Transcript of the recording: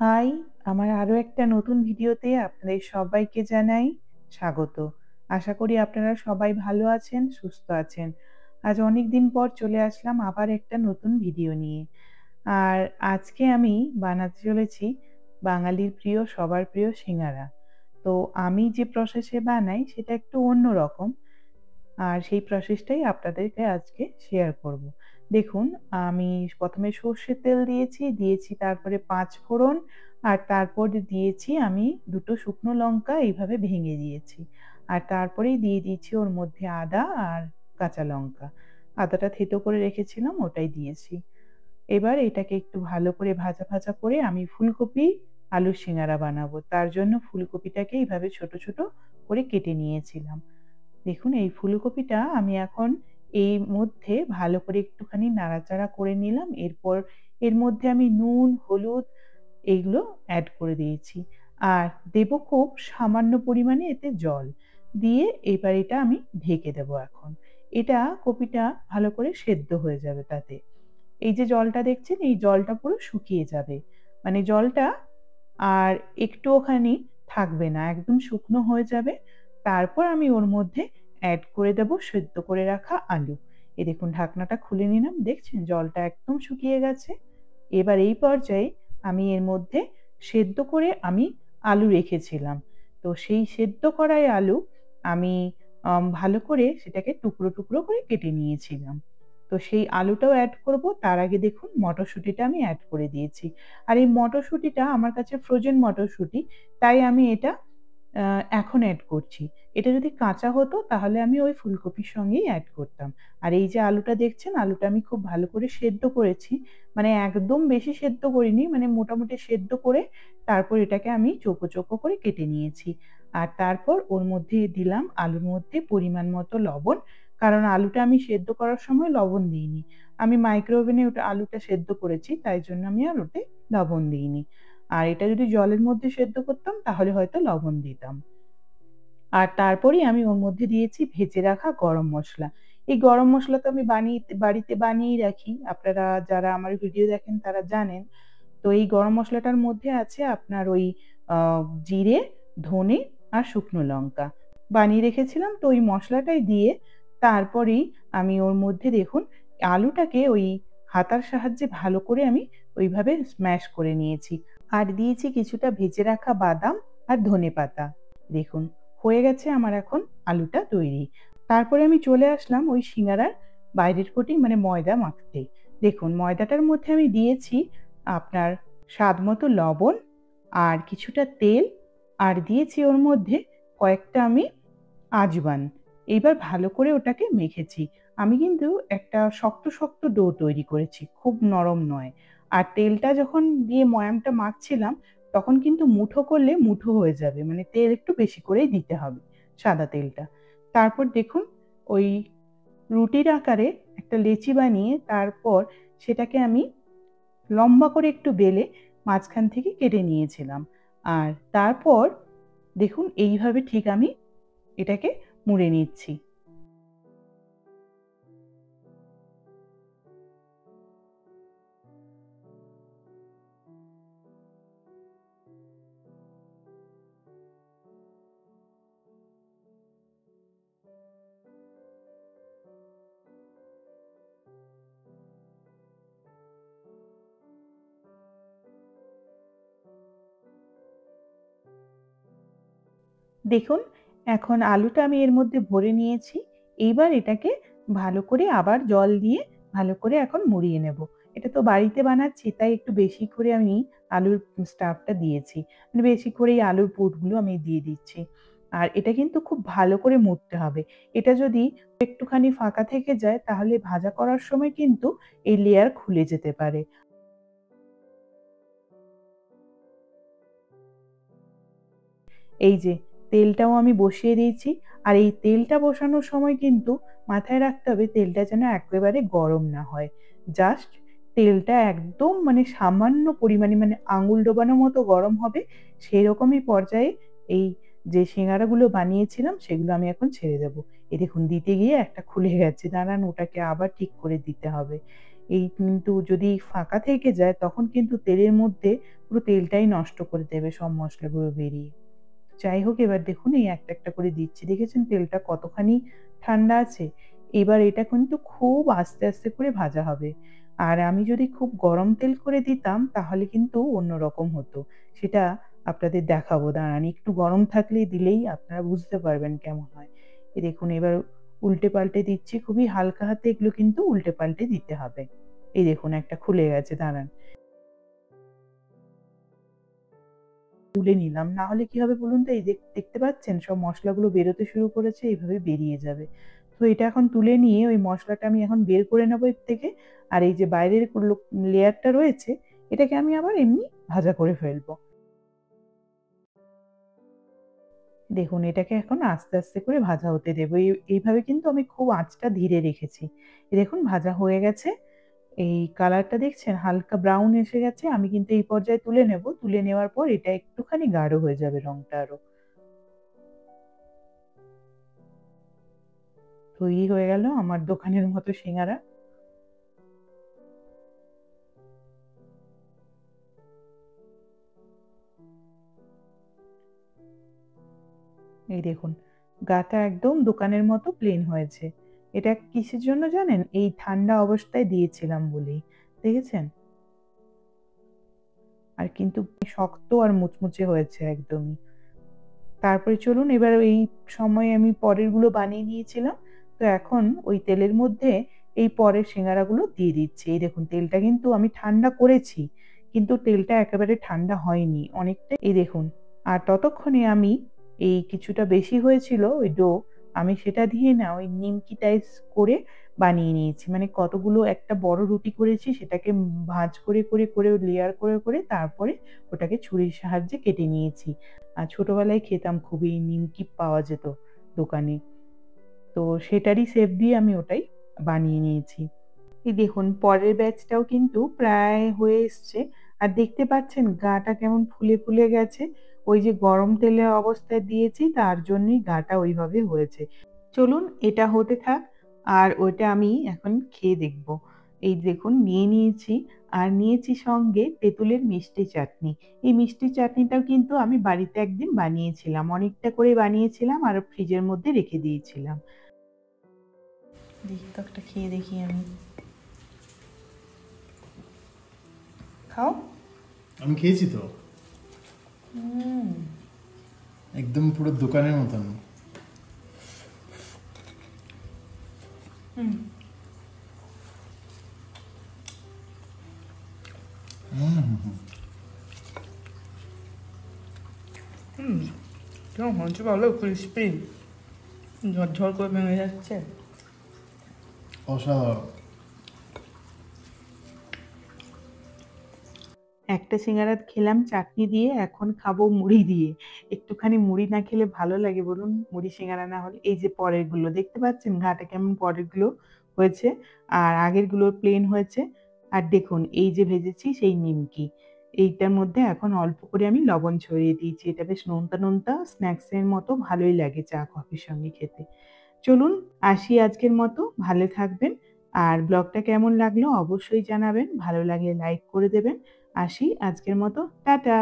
High! আমার আরো একটা নতুন ভিডিওতে আপনাদের সবাইকে জানাই স্বাগত। আশা করি আপনারা সবাই ভালো আছেন, সুস্থ আছেন। আজ অনেকদিন পর চলে আসলাম আবার একটা নতুন ভিডিও নিয়ে। আর আজকে আমি বানাতে চলেছি বাঙালির প্রিয়, সবার প্রিয় সিঙ্গারা। তো আমি যে প্রসেসে বানাই সেটা একটু অন্যরকম। আর সেই প্রসেসটাই আপনাদেরকে আজকে শেয়ার করব। দেখুন, আমি ১ম এ সর্ষের তেল দিয়েছি তারপরে ৫ ফোড়ন আর তারপর দিয়েছি আমি ২ টো শুকনো লঙ্কা এইভাবে ভেঙে দিয়েছি। আর তারপরেই দিয়ে দিয়েছি ওর মধ্যে আদা আর কাঁচা লঙ্কা। আদাটা থেঁতো করে রেখেছিলাম ওটাই দিয়েছি। এবার এটাকে একটু ভালো করে ভাজা করে আমি ফুলকপি আলুর সিঙ্গারা বানাবো। তার জন্য ফুলকপিটাকে এইভাবে ছোট ছোট করে কেটে নিয়েছিলাম। দেখুন, এই ফুলকপিটা আমি এখন এর মধ্যে ভালো করে একটুখানি নাড়াচাড়া করে নিলাম। এরপর এর মধ্যে আমি নুন, হলুদ এইগুলো এড করে দিয়েছি। আর দেব খুব সামান্য পরিমাণে এতে জল। দিয়ে এবার এটা আমি ঢেকে দেবো এখন। এটা কপিটা ভালো করে সেদ্ধ হয়ে যাবে তাতে। এই যে জলটা দেখছেন, এই জলটা পুরো শুকিয়ে যাবে। মানে জলটা আর একটুওখানি থাকবে না, একদম শুকনো হয়ে যাবে। তারপর আমি ওর মধ্যে অ্যাড করে দেব সেদ্ধ করে রাখা আলু। এই দেখুন, ঢাকনাটা খুলে নিলাম, দেখছেন জলটা একদম শুকিয়ে গেছে। এবার এই পর্যায়ে আমি এর মধ্যে সেদ্ধ করে আমি আলু রেখেছিলাম। তো সেই সেদ্ধ করা এই আলু আমি ভালো করে সেটাকে টুকরো করে কেটে নিয়েছিলাম। তো সেই আলুটাও এড করব। তার আগে দেখুন, মটরশুঁটিটা আমি এড করে দিয়েছি। আর এই মটরশুঁটিটা আমার কাছে ফ্রোজেন মটরশুঁটি, তাই আমি এটা আ এখন এড করছি। এটা যদি কাঁচা হতো তাহলে আমি ওই ফুলকপির সঙ্গেই এড করতাম। আর এই যে আলুটা দেখছেন, আলুটা আমি খুব ভালো করে সেদ্ধ করেছি। মানে একদম বেশি সেদ্ধ করিনি, মানে মোটামুটি সেদ্ধ করে তারপর এটাকে আমি চৌকো করে কেটে নিয়েছি। আর তারপর ওর মধ্যে দিলাম আলুর মধ্যে পরিমাণ মতো লবণ। কারণ আলুটা আমি সেদ্ধ করার সময় লবণ দিইনি। আমি মাইক্রো ওভেনে ওটা আলুটা সেদ্ধ করেছি, তাই জন্য আমি আর ওতে লবণ দিইনি। আর এটা যদি জলের মধ্যে সেদ্ধ করতাম তাহলে হয়তো লবণ দিতাম। আর তারপরেই আমি ওর মধ্যে দিয়েছি ভেজে রাখা গরম মসলা। এই গরম মসলা তো আমি বাড়িতে বানিয়েই রাখি। আপনারা যারা আমার ভিডিও দেখেন তারা জানেন। তো এই গরম মসলাটার মধ্যে আছে আপনার ওই আ জিরে, ধনে আর শুকনো লঙ্কা। বানিয়ে রেখেছিলাম, তো ওই মসলাটাই দিয়ে তারপরেই আমি ওর মধ্যে দেখুন আলুটাকে ওই হাতার সাহায্যে ভালো করে আমি ওইভাবে স্ম্যাশ করে নিয়েছি। আর দিয়েছি কিছুটা ভেজে রাখা বাদাম আর ধনেপাতা। দেখুন, হয়ে গেছে আমার এখন আলুটা তৈরি। তারপরে আমি চলে আসলাম ওই সিঙ্গারার বাইরের কোটিং মানে ময়দা মাখতে। দেখুন, ময়দাটার মধ্যে আমি দিয়েছি আপনার স্বাদমতো লবণ আর কিছুটা তেল, আর দিয়েছি ওর মধ্যে কয়েকটা আমি আজওয়ান। এইবার ভালো করে ওটাকে মেখেছি। আমি কিন্তু একটা শক্ত ডো তৈরি করেছি, খুব নরম নয়। আর তেলটা যখন দিয়ে ময়ামটা মাখছিলাম, তখন কিন্তু মুঠো করলে মুঠো হয়ে যাবে। মানে তেল একটু বেশি করেই দিতে হবে, সাদা তেলটা। তারপর দেখুন, ওই রুটির আকারে একটা লেচি বানিয়ে তারপর সেটাকে আমি লম্বা করে একটু বেলে মাঝখান থেকে কেটে নিয়েছিলাম। আর তারপর দেখুন এইভাবে ঠিক আমি এটাকে মুড়ে নিচ্ছি। দেখুন, এখন আলুটা আমি এর মধ্যে ভরে নিয়েছি। এইবার এটাকে ভালো করে আবার জল দিয়ে ভালো করে এখন মুড়িয়ে নেব। এটা তো বাড়িতে বানাচ্ছি, তাই একটু বেশি করে আমি আলুর স্টাফটা দিয়েছি। মানে বেশি করেই আলুর পুরগুলো আমি দিয়ে দিচ্ছি। আর এটা কিন্তু খুব ভালো করে মুড়তে হবে। এটা যদি একটুখানি ফাঁকা থেকে যায় তাহলে ভাজা করার সময় কিন্তু এই লেয়ার খুলে যেতে পারে। এই যে তেলটাও আমি বসিয়ে দিয়েছি। আর এই তেলটা বসানোর সময় কিন্তু মাথায় রাখতে হবে তেলটা যেন একেবারে গরম না হয়। জাস্ট তেলটা একদম মানে সামান্য পরিমাণে, মানে আঙুল ডোবানোর মতো গরম হবে, সেরকমই পর্যায়ে এই যে সিঙ্গারাগুলো বানিয়েছিলাম সেগুলো আমি এখন ছেড়ে দেব। এই দেখুন, দিতে গিয়ে একটা খুলে গেছে। দাঁড়ান, ওটাকে আবার ঠিক করে দিতে হবে। এই কিন্তু যদি ফাঁকা থেকে যায় তখন কিন্তু তেলের মধ্যে পুরো তেলটাই নষ্ট করে দেবে সব মসলাগুলো বেরিয়ে। যাই হোক এবার দেখুন এই একটা, একটা করে দিচ্ছি। দেখেছেন তেলটা কতখানি ঠান্ডা আছে? এবার এটা কিন্তু খুব আস্তে, আস্তে করে ভাজা হবে। আর আমি যদি খুব গরম তেল করে দিতাম তাহলে কিন্তু অন্যরকম হতো। সেটা আপনাদের দেখাবো দাঁড়ান। একটু গরম থাকলেই দিলেই আপনারা বুঝতে পারবেন কেমন হয়। এই দেখুন এবার উল্টে-পাল্টে দিচ্ছি। খুবই হালকা হাতে এগুলো কিন্তু উল্টে-পাল্টে দিতে হবে। এই দেখুন একটা খুলে গেছে দাঁড়ান। তুলে নিলাম। না হলে কি হবে বলুন তো? এই যে দেখতে পাচ্ছেন সব মসলাগুলো বেরোতে শুরু করেছে, এইভাবে বেরিয়ে যাবে। তো এটা এখন তুলে নিয়ে ওই মসলাটা আমি এখন বের করে নেবো এর থেকে। আর এই যে বাইরের লেয়ারটা রয়েছে, এটাকে আমি আবার এমনি ভাজা করে ফেলবো। দেখুন এটাকে এখন আস্তে, আস্তে করে ভাজা হতে দেবো। এইভাবে কিন্তু আমি খুব আঁচটা ধীরে রেখেছি। এই দেখুন ভাজা হয়ে গেছে। এই কালারটা দেখছেন হালকা ব্রাউন এসে গেছে। আমি কিন্তু এই পর্যায়ে তুলে নেব। তুলে নেওয়ার পর এটা একটুখানি গাঢ় হয়ে যাবে রংটা আরো। তৈরি হয়ে গেল আমার দোকানের মতো সিঙ্গারা। এই দেখুন গাটা একদম দোকানের মতো প্লেন হয়েছে। এটা কিসের জন্য জানেন? এই ঠান্ডা অবস্থায় দিয়েছিলাম বলেই। দেখেছেন? আর কিন্তু শক্ত আর মুচমুচে হয়েছে একদমই। তারপরে চলুন এবার এই সময়ে আমি পরেরগুলো বানিয়ে নিয়েছিলাম। তো এখন ওই তেলের মধ্যে এই পরের সিঙ্গারাগুলো দিয়ে দিচ্ছি। এই দেখুন তেলটা কিন্তু আমি ঠান্ডা করেছি। কিন্তু তেলটা একেবারে ঠান্ডা হয়নি। অনেকটাই এই দেখুন। আর ততক্ষণে আমি এই কিছুটা বেশি হয়েছিল ওই ডো, আমি সেটা দিয়ে না ওই নিমকি টাইপস করে বানিয়ে নিয়েছি। মানে কতগুলো একটা বড় রুটি করেছি সেটাকে ভাঁজ করে লেয়ার করে তারপরে ওটাকে ছুরির সাহায্যে কেটে নিয়েছি। ছোটবেলায় খেতাম খুবই নিমকি পাওয়া যেত দোকানে। তো সেটারই শেপ দিয়ে আমি ওটাই বানিয়ে নিয়েছি। এই দেখুন পরের ব্যাচটাও কিন্তু প্রায় হয়ে এসছে। আর দেখতে পাচ্ছেন গাটা কেমন ফুলে, ফুলে গেছে। ওই যে গরম তেলের অবস্থায় দিয়েছি তার জন্যই গাটা ওইভাবে হয়েছে। চলুন এটা হতে থাক আর ওইটা আমি এখন খেয়ে দেখব। এই দেখুন নিয়ে নিয়েছি আর নিয়েছি সঙ্গে তেঁতুলের মিষ্টি চাটনি। এই মিষ্টি চাটনিটাও কিন্তু আমি বাড়িতে একদিন বানিয়েছিলাম। অনেকটা করে বানিয়েছিলাম আর ফ্রিজের মধ্যে রেখে দিয়েছিলাম। দেখি তো একটা খেয়ে দেখি আমি। খাও। আমি খেয়েছি তো, একদম পুরো দোকানের মতন। হুম হুম কেমন হচ্ছে বলো? ক্রিসপি ঝরঝর করে ভেঙে যাচ্ছে। অসাধারণ। একটা সিঙ্গারা খেলাম চাটনি দিয়ে, এখন খাবো মুড়ি দিয়ে। একটুখানি মুড়ি না খেলে ভালো লাগে বলুন? মুড়ি সিঙ্গারা না হলে। এই যে পরেরগুলো দেখতে পাচ্ছেন ঘাটা কেমন পরেরগুলো হয়েছে আর আগেরগুলো প্লেন হয়েছে। আর দেখুন এই যে ভেজেছি সেই নিমকি। এইটার মধ্যে এখন অল্প করে আমি লবণ ছড়িয়ে দিয়েছি। এটা বেশ নোনতা, নোনতা স্ন্যাক্স এর মতো ভালোই লাগে চা কফির সঙ্গে খেতে। চলুন আসি আজকের মতো। ভালো থাকবেন। আর ব্লগটা কেমন লাগলো অবশ্যই জানাবেন। ভালো লাগলে লাইক করে দেবেন। আসি আজকের মতো। টাটা।